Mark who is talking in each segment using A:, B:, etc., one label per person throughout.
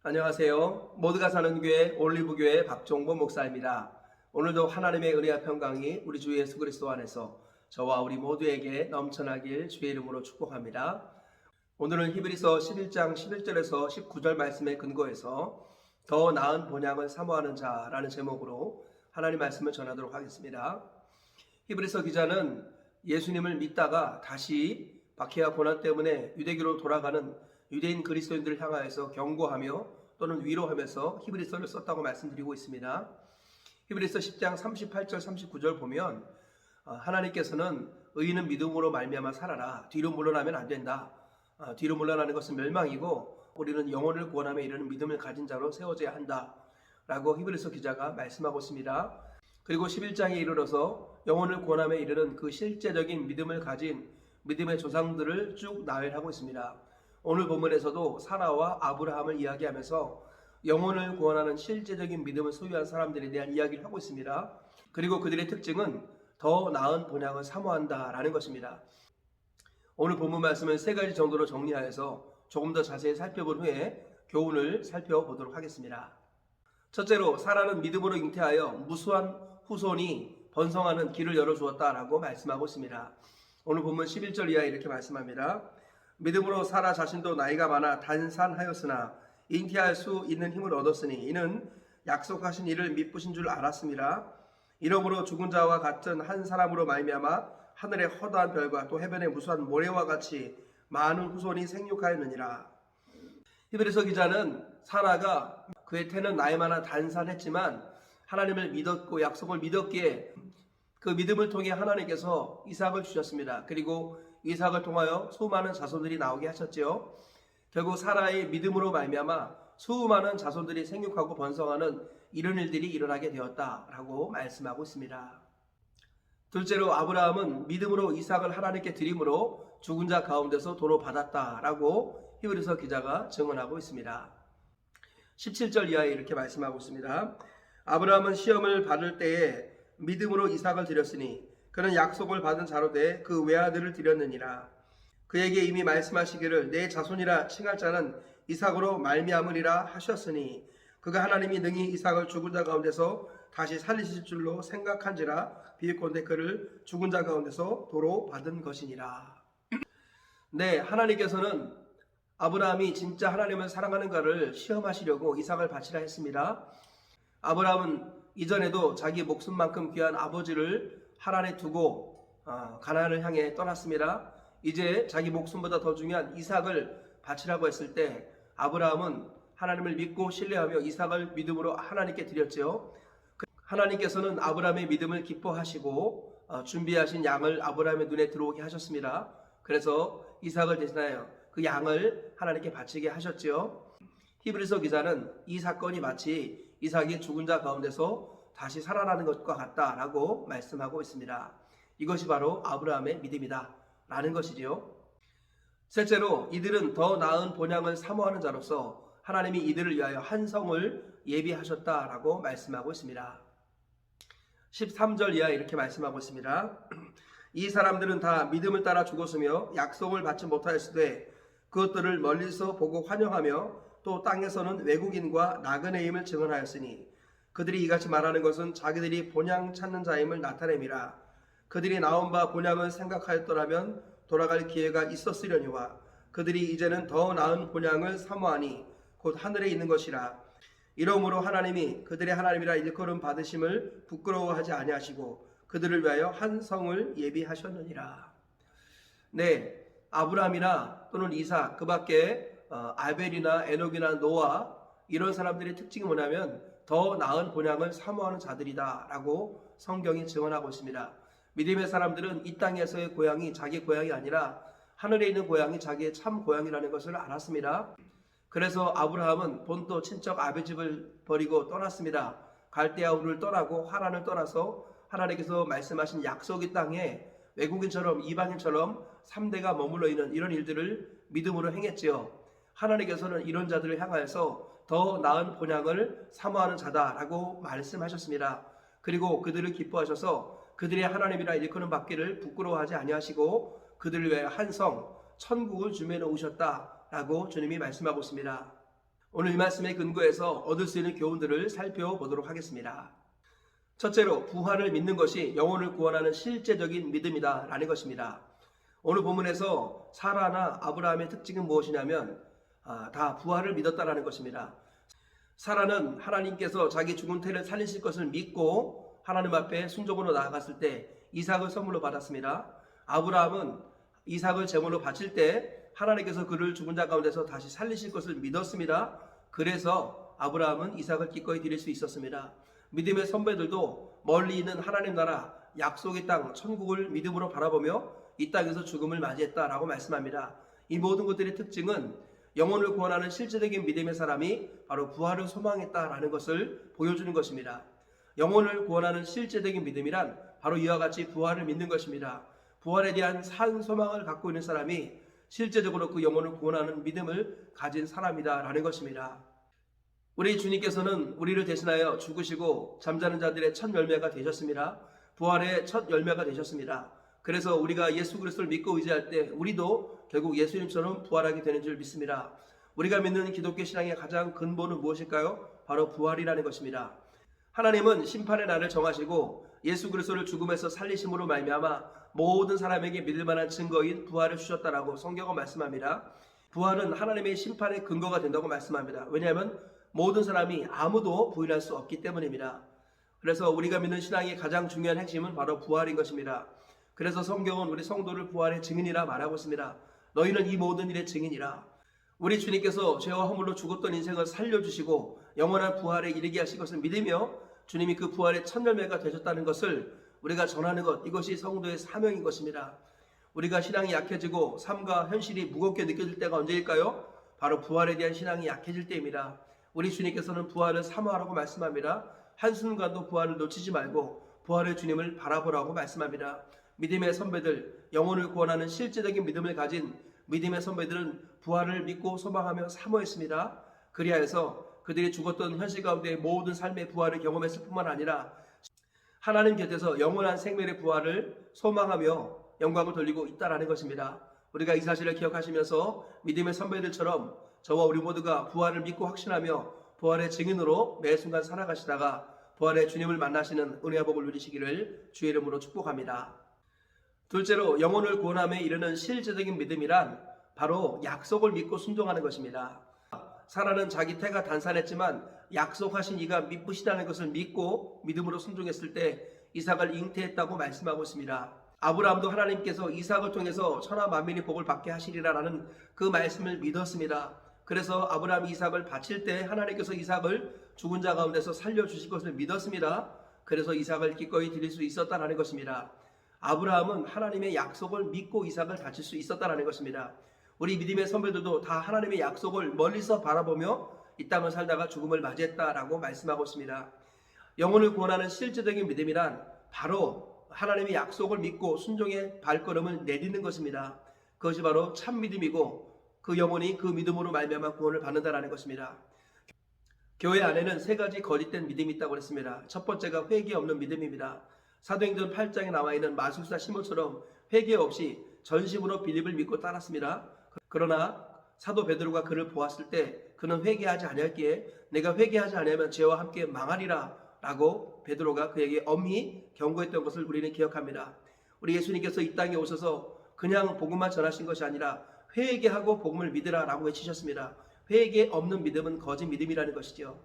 A: 안녕하세요. 모두가 사는 교회 올리브교회 박종보 목사입니다. 오늘도 하나님의 은혜와 평강이 우리 주 예수 그리스도 안에서 저와 우리 모두에게 넘쳐나길 주의 이름으로 축복합니다. 오늘은 히브리서 11장 11절에서 19절 말씀에 근거해서 더 나은 본향을 사모하는 자라는 제목으로 하나님 말씀을 전하도록 하겠습니다. 히브리서 기자는 예수님을 믿다가 다시 박해와 고난 때문에 유대교로 돌아가는 유대인 그리스도인들을 향하여서 경고하며 또는 위로하면서 히브리서를 썼다고 말씀드리고 있습니다. 히브리서 10장 38절 39절 보면 하나님께서는 의인은 믿음으로 말미암아 살아라. 뒤로 물러나면 안 된다. 뒤로 물러나는 것은 멸망이고 우리는 영혼을 구원함에 이르는 믿음을 가진 자로 세워져야 한다. 라고 히브리서 기자가 말씀하고 있습니다. 그리고 11장에 이르러서 영혼을 구원함에 이르는 그 실제적인 믿음을 가진 믿음의 조상들을 쭉 나열하고 있습니다. 오늘 본문에서도 사라와 아브라함을 이야기하면서 영혼을 구원하는 실제적인 믿음을 소유한 사람들에 대한 이야기를 하고 있습니다. 그리고 그들의 특징은 더 나은 본향을 사모한다라는 것입니다. 오늘 본문 말씀을 세 가지 정도로 정리하여서 조금 더 자세히 살펴본 후에 교훈을 살펴보도록 하겠습니다. 첫째로 사라는 믿음으로 잉태하여 무수한 후손이 번성하는 길을 열어주었다라고 말씀하고 있습니다. 오늘 본문 11절 이하에 이렇게 말씀합니다. 믿음으로 사라 자신도 나이가 많아 단산하였으나 잉태할 수 있는 힘을 얻었으니 이는 약속하신 이를 미쁘신 줄 알았습니다. 이러므로 죽은 자와 같은 한 사람으로 말미암아 하늘의 허다한 별과 또 해변의 무수한 모래와 같이 많은 후손이 생육하였느니라. 히브리서 기자는 사라가 그의 태는 나이 많아 단산했지만 하나님을 믿었고 약속을 믿었기에 그 믿음을 통해 하나님께서 이삭을 주셨습니다. 그리고 이삭을 통하여 수많은 자손들이 나오게 하셨죠. 결국 사라의 믿음으로 말미암아 수많은 자손들이 생육하고 번성하는 이런 일들이 일어나게 되었다라고 말씀하고 있습니다. 둘째로 아브라함은 믿음으로 이삭을 하나님께 드림으로 죽은 자 가운데서 도로 받았다라고 히브리서 기자가 증언하고 있습니다. 17절 이하에 이렇게 말씀하고 있습니다. 아브라함은 시험을 받을 때에 믿음으로 이삭을 드렸으니 그는 약속을 받은 자로 돼 그 외아들을 드렸느니라. 그에게 이미 말씀하시기를 내 자손이라 칭할 자는 이삭으로 말미암으리라 하셨으니 그가 하나님이 능히 이삭을 죽은 자 가운데서 다시 살리실 줄로 생각한지라 비유컨대 그를 죽은 자 가운데서 도로 받은 것이니라. 네, 하나님께서는 아브라함이 진짜 하나님을 사랑하는가를 시험하시려고 이삭을 바치라 했습니다. 아브라함은 이전에도 자기 목숨만큼 귀한 아버지를 하란에 두고 가나안을 향해 떠났습니다. 이제 자기 목숨보다 더 중요한 이삭을 바치라고 했을 때 아브라함은 하나님을 믿고 신뢰하며 이삭을 믿음으로 하나님께 드렸죠. 하나님께서는 아브라함의 믿음을 기뻐하시고 준비하신 양을 아브라함의 눈에 들어오게 하셨습니다. 그래서 이삭을 대신하여 그 양을 하나님께 바치게 하셨죠. 히브리서 기자는 이 사건이 마치 이삭이 죽은 자 가운데서 다시 살아나는 것과 같다라고 말씀하고 있습니다. 이것이 바로 아브라함의 믿음이다 라는 것이지요. 셋째로 이들은 더 나은 본향을 사모하는 자로서 하나님이 이들을 위하여 한 성을 예비하셨다라고 말씀하고 있습니다. 13절 이하에 이렇게 말씀하고 있습니다. 이 사람들은 다 믿음을 따라 죽었으며 약속을 받지 못하였으되 그것들을 멀리서 보고 환영하며 또 땅에서는 외국인과 나그네임을 증언하였으니 그들이 이같이 말하는 것은 자기들이 본향 찾는 자임을 나타냄이라. 그들이 나온 바 본향을 생각하였더라면 돌아갈 기회가 있었으려니와 그들이 이제는 더 나은 본향을 사모하니 곧 하늘에 있는 것이라. 이러므로 하나님이 그들의 하나님이라 일컬음 받으심을 부끄러워하지 아니하시고 그들을 위하여 한 성을 예비하셨느니라. 네, 아브라함이나 또는 이삭 그 밖에 아벨이나 에녹이나 노아 이런 사람들의 특징이 뭐냐면 더 나은 본향을 사모하는 자들이다 라고 성경이 증언하고 있습니다. 믿음의 사람들은 이 땅에서의 고향이 자기 고향이 아니라 하늘에 있는 고향이 자기의 참 고향이라는 것을 알았습니다. 그래서 아브라함은 본토 친척 아비집을 버리고 떠났습니다. 갈대아 우르를 떠나고 하란을 떠나서 하나님께서 말씀하신 약속의 땅에 외국인처럼 이방인처럼 3대가 머물러 있는 이런 일들을 믿음으로 행했지요. 하나님께서는 이런 자들을 향하여서 더 나은 본향을 사모하는 자다라고 말씀하셨습니다. 그리고 그들을 기뻐하셔서 그들의 하나님이라 일컫는 받기를 부끄러워하지 아니하시고 그들을 위해 한 성, 천국을 준비해 놓으셨다라고 주님이 말씀하고 있습니다. 오늘 이 말씀에 근거해서 얻을 수 있는 교훈들을 살펴보도록 하겠습니다. 첫째로 부활을 믿는 것이 영혼을 구원하는 실제적인 믿음이다라는 것입니다. 오늘 본문에서 사라나 아브라함의 특징은 무엇이냐면 다 부활을 믿었다라는 것입니다. 사라는 하나님께서 자기 죽은 태를 살리실 것을 믿고 하나님 앞에 순종으로 나아갔을 때 이삭을 선물로 받았습니다. 아브라함은 이삭을 제물로 바칠 때 하나님께서 그를 죽은 자 가운데서 다시 살리실 것을 믿었습니다. 그래서 아브라함은 이삭을 기꺼이 드릴 수 있었습니다. 믿음의 선배들도 멀리 있는 하나님 나라 약속의 땅 천국을 믿음으로 바라보며 이 땅에서 죽음을 맞이했다라고 말씀합니다. 이 모든 것들의 특징은 영혼을 구원하는 실제적인 믿음의 사람이 바로 부활을 소망했다라는 것을 보여주는 것입니다. 영혼을 구원하는 실제적인 믿음이란 바로 이와 같이 부활을 믿는 것입니다. 부활에 대한 산 소망을 갖고 있는 사람이 실제적으로 그 영혼을 구원하는 믿음을 가진 사람이다라는 것입니다. 우리 주님께서는 우리를 대신하여 죽으시고 잠자는 자들의 첫 열매가 되셨습니다. 부활의 첫 열매가 되셨습니다. 그래서 우리가 예수 그리스도를 믿고 의지할 때 우리도 결국 예수님처럼 부활하게 되는 줄 믿습니다. 우리가 믿는 기독교 신앙의 가장 근본은 무엇일까요? 바로 부활이라는 것입니다. 하나님은 심판의 날을 정하시고 예수 그리스도를 죽음에서 살리심으로 말미암아 모든 사람에게 믿을 만한 증거인 부활을 주셨다라고 성경은 말씀합니다. 부활은 하나님의 심판의 근거가 된다고 말씀합니다. 왜냐하면 모든 사람이 아무도 부인할 수 없기 때문입니다. 그래서 우리가 믿는 신앙의 가장 중요한 핵심은 바로 부활인 것입니다. 그래서 성경은 우리 성도를 부활의 증인이라 말하고 있습니다. 너희는 이 모든 일의 증인이라. 우리 주님께서 죄와 허물로 죽었던 인생을 살려주시고 영원한 부활에 이르게 하실 것을 믿으며 주님이 그 부활의 첫 열매가 되셨다는 것을 우리가 전하는 것, 이것이 성도의 사명인 것입니다. 우리가 신앙이 약해지고 삶과 현실이 무겁게 느껴질 때가 언제일까요? 바로 부활에 대한 신앙이 약해질 때입니다. 우리 주님께서는 부활을 사모하라고 말씀합니다. 한순간도 부활을 놓치지 말고 부활의 주님을 바라보라고 말씀합니다. 믿음의 선배들, 영혼을 구원하는 실제적인 믿음을 가진 믿음의 선배들은 부활을 믿고 소망하며 사모했습니다. 그리하여서 그들이 죽었던 현실 가운데 모든 삶의 부활을 경험했을 뿐만 아니라 하나님 곁에서 영원한 생명의 부활을 소망하며 영광을 돌리고 있다라는 것입니다. 우리가 이 사실을 기억하시면서 믿음의 선배들처럼 저와 우리 모두가 부활을 믿고 확신하며 부활의 증인으로 매 순간 살아가시다가 부활의 주님을 만나시는 은혜와 복을 누리시기를 주의 이름으로 축복합니다. 둘째로 영혼을 구원함에 이르는 실제적인 믿음이란 바로 약속을 믿고 순종하는 것입니다. 사라는 자기 태가 단산했지만 약속하신 이가 미쁘시다는 것을 믿고 믿음으로 순종했을 때 이삭을 잉태했다고 말씀하고 있습니다. 아브라함도 하나님께서 이삭을 통해서 천하 만민이 복을 받게 하시리라라는 그 말씀을 믿었습니다. 그래서 아브라함이 이삭을 바칠 때 하나님께서 이삭을 죽은 자 가운데서 살려주실 것을 믿었습니다. 그래서 이삭을 기꺼이 드릴 수 있었다는 것입니다. 아브라함은 하나님의 약속을 믿고 이삭을 바칠 수 있었다는 것입니다. 우리 믿음의 선배들도 다 하나님의 약속을 멀리서 바라보며 이 땅을 살다가 죽음을 맞이했다라고 말씀하고 있습니다. 영혼을 구원하는 실제적인 믿음이란 바로 하나님의 약속을 믿고 순종의 발걸음을 내딛는 것입니다. 그것이 바로 참 믿음이고 그 영혼이 그 믿음으로 말미암아 구원을 받는다라는 것입니다. 교회 안에는 세 가지 거짓된 믿음이 있다고 했습니다. 첫 번째가 회개 없는 믿음입니다. 사도행전 8장에 나와 있는 마술사 시몬처럼 회개 없이 전심으로 빌립을 믿고 따랐습니다. 그러나 사도 베드로가 그를 보았을 때 그는 회개하지 아니할기에 내가 회개하지 아니하면 죄와 함께 망하리라 라고 베드로가 그에게 엄히 경고했던 것을 우리는 기억합니다. 우리 예수님께서 이 땅에 오셔서 그냥 복음만 전하신 것이 아니라 회개하고 복음을 믿으라 라고 외치셨습니다. 회개 없는 믿음은 거짓 믿음이라는 것이죠.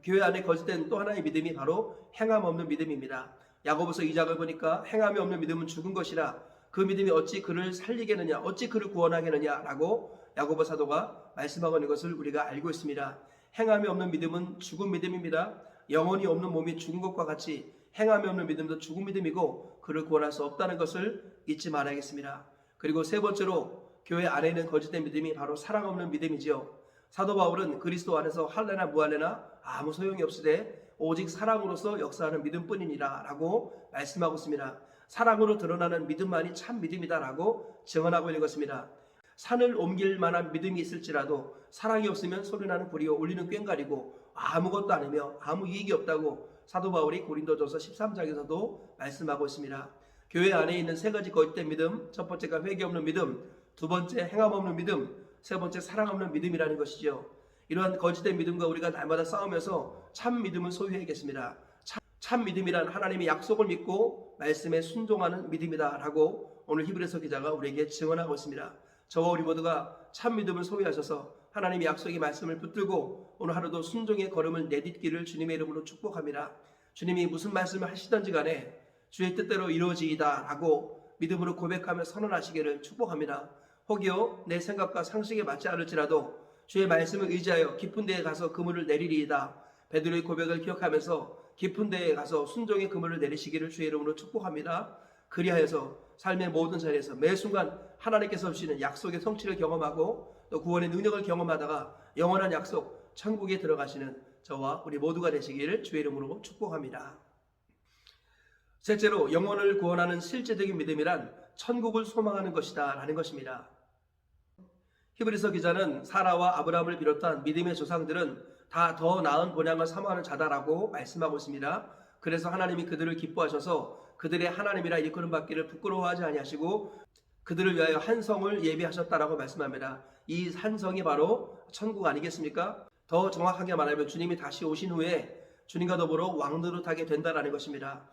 A: 교회 안에 거짓된 또 하나의 믿음이 바로 행함 없는 믿음입니다. 야고보서 2장을 보니까 행함이 없는 믿음은 죽은 것이라 그 믿음이 어찌 그를 살리겠느냐, 어찌 그를 구원하겠느냐라고 야고보 사도가 말씀하고 있는 것을 우리가 알고 있습니다. 행함이 없는 믿음은 죽은 믿음입니다. 영혼이 없는 몸이 죽은 것과 같이 행함이 없는 믿음도 죽은 믿음이고 그를 구원할 수 없다는 것을 잊지 말아야겠습니다. 그리고 세 번째로 교회 안에 있는 거짓된 믿음이 바로 사랑 없는 믿음이지요. 사도 바울은 그리스도 안에서 할례나 무할례나 아무 소용이 없으되 오직 사랑으로서 역사하는 믿음뿐이니라 라고 말씀하고 있습니다. 사랑으로 드러나는 믿음만이 참 믿음이다 라고 증언하고 있는 것입니다. 산을 옮길 만한 믿음이 있을지라도 사랑이 없으면 소리나는 구리요 울리는 꽹과리고 아무것도 아니며 아무 이익이 없다고 사도 바울이 고린도전서 13장에서도 말씀하고 있습니다. 교회 안에 있는 세 가지 거짓된 믿음, 첫 번째가 회개 없는 믿음, 두 번째 행함 없는 믿음, 세 번째 사랑 없는 믿음이라는 것이죠. 이러한 거짓된 믿음과 우리가 날마다 싸우면서 참 믿음을 소유해야겠습니다. 참 믿음이란 하나님의 약속을 믿고 말씀에 순종하는 믿음이다라고 오늘 히브리서 기자가 우리에게 증언하고 있습니다. 저와 우리 모두가 참 믿음을 소유하셔서 하나님의 약속의 말씀을 붙들고 오늘 하루도 순종의 걸음을 내딛기를 주님의 이름으로 축복합니다. 주님이 무슨 말씀을 하시든지 간에 주의 뜻대로 이루어지이다 라고 믿음으로 고백하며 선언하시기를 축복합니다. 혹여 내 생각과 상식에 맞지 않을지라도 주의 말씀을 의지하여 깊은 데에 가서 그물을 내리리이다. 베드로의 고백을 기억하면서 깊은 데에 가서 순종의 그물을 내리시기를 주의 이름으로 축복합니다. 그리하여서 삶의 모든 자리에서 매 순간 하나님께서 주시는 약속의 성취를 경험하고 또 구원의 능력을 경험하다가 영원한 약속 천국에 들어가시는 저와 우리 모두가 되시기를 주의 이름으로 축복합니다. 셋째로 영혼을 구원하는 실제적인 믿음이란 천국을 소망하는 것이다 라는 것입니다. 히브리서 기자는 사라와 아브라함을 비롯한 믿음의 조상들은 다 더 나은 본향을 사모하는 자다라고 말씀하고 있습니다. 그래서 하나님이 그들을 기뻐하셔서 그들의 하나님이라 일컬음 받기를 부끄러워하지 아니하시고 그들을 위하여 한 성을 예비하셨다라고 말씀합니다. 이 한 성이 바로 천국 아니겠습니까? 더 정확하게 말하면 주님이 다시 오신 후에 주님과 더불어 왕노릇하게 된다라는 것입니다.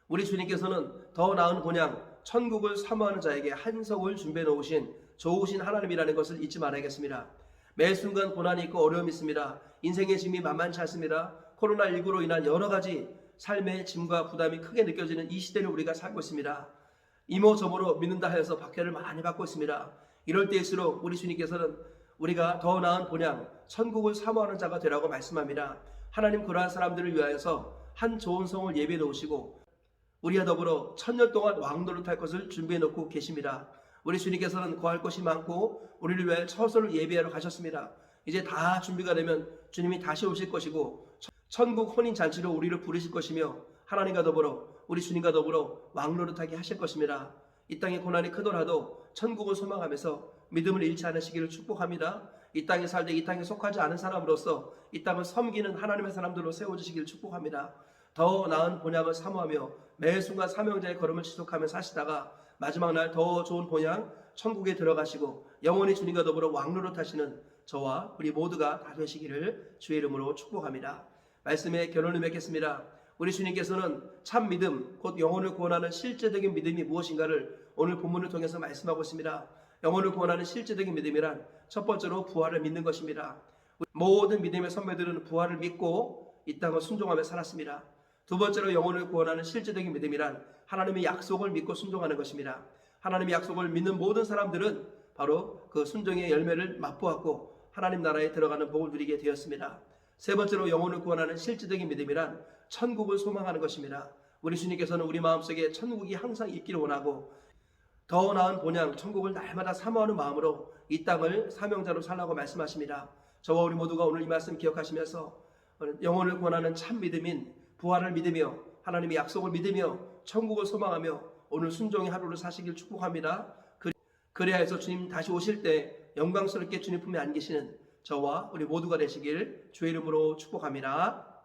A: 우리 주님께서는 더 나은 본향 천국을 사모하는 자에게 한 성을 준비해 놓으신 좋으신 하나님이라는 것을 잊지 말아야겠습니다. 매 순간 고난이 있고 어려움이 있습니다. 인생의 짐이 만만치 않습니다. 코로나19로 인한 여러 가지 삶의 짐과 부담이 크게 느껴지는 이 시대를 우리가 살고 있습니다. 이모저모로 믿는다 하여서 박해를 많이 받고 있습니다. 이럴 때일수록 우리 주님께서는 우리가 더 나은 본향 천국을 사모하는 자가 되라고 말씀합니다. 하나님 그러한 사람들을 위하여서 한 좋은 성을 예비해 놓으시고 우리와 더불어 1000년 동안 왕노릇할 것을 준비해 놓고 계십니다. 우리 주님께서는 구할 것이 많고 우리를 위하여 처소를 예비하러 가셨습니다. 이제 다 준비가 되면 주님이 다시 오실 것이고 천국 혼인잔치로 우리를 부르실 것이며 하나님과 더불어 우리 주님과 더불어 왕노릇하게 하실 것입니다. 이 땅의 고난이 크더라도 천국을 소망하면서 믿음을 잃지 않으시기를 축복합니다. 이 땅에 살되 이 땅에 속하지 않은 사람으로서 이 땅을 섬기는 하나님의 사람들로 세워주시기를 축복합니다. 더 나은 본향을 사모하며 매 순간 사명자의 걸음을 지속하며 사시다가 마지막 날 더 좋은 본향 천국에 들어가시고 영원히 주님과 더불어 왕노릇하시는 저와 우리 모두가 다 되시기를 주의 이름으로 축복합니다. 말씀의 결론을 맺겠습니다. 우리 주님께서는 참 믿음, 곧 영혼을 구원하는 실제적인 믿음이 무엇인가를 오늘 본문을 통해서 말씀하고 있습니다. 영혼을 구원하는 실제적인 믿음이란 첫 번째로 부활을 믿는 것입니다. 모든 믿음의 선배들은 부활을 믿고 이 땅을 순종하며 살았습니다. 두 번째로 영혼을 구원하는 실제적인 믿음이란 하나님의 약속을 믿고 순종하는 것입니다. 하나님의 약속을 믿는 모든 사람들은 바로 그 순종의 열매를 맛보았고 하나님 나라에 들어가는 복을 누리게 되었습니다. 세 번째로 영혼을 구원하는 실제적인 믿음이란 천국을 소망하는 것입니다. 우리 주님께서는 우리 마음속에 천국이 항상 있기를 원하고 더 나은 본향 천국을 날마다 사모하는 마음으로 이 땅을 사명자로 살라고 말씀하십니다. 저와 우리 모두가 오늘 이 말씀 기억하시면서 영혼을 구원하는 참 믿음인 부활을 믿으며 하나님의 약속을 믿으며 천국을 소망하며 오늘 순종의 하루를 사시길 축복합니다. 그래야 해서 주님 다시 오실 때 영광스럽게 주님 품에 안기시는 저와 우리 모두가 되시길 주의 이름으로 축복합니다.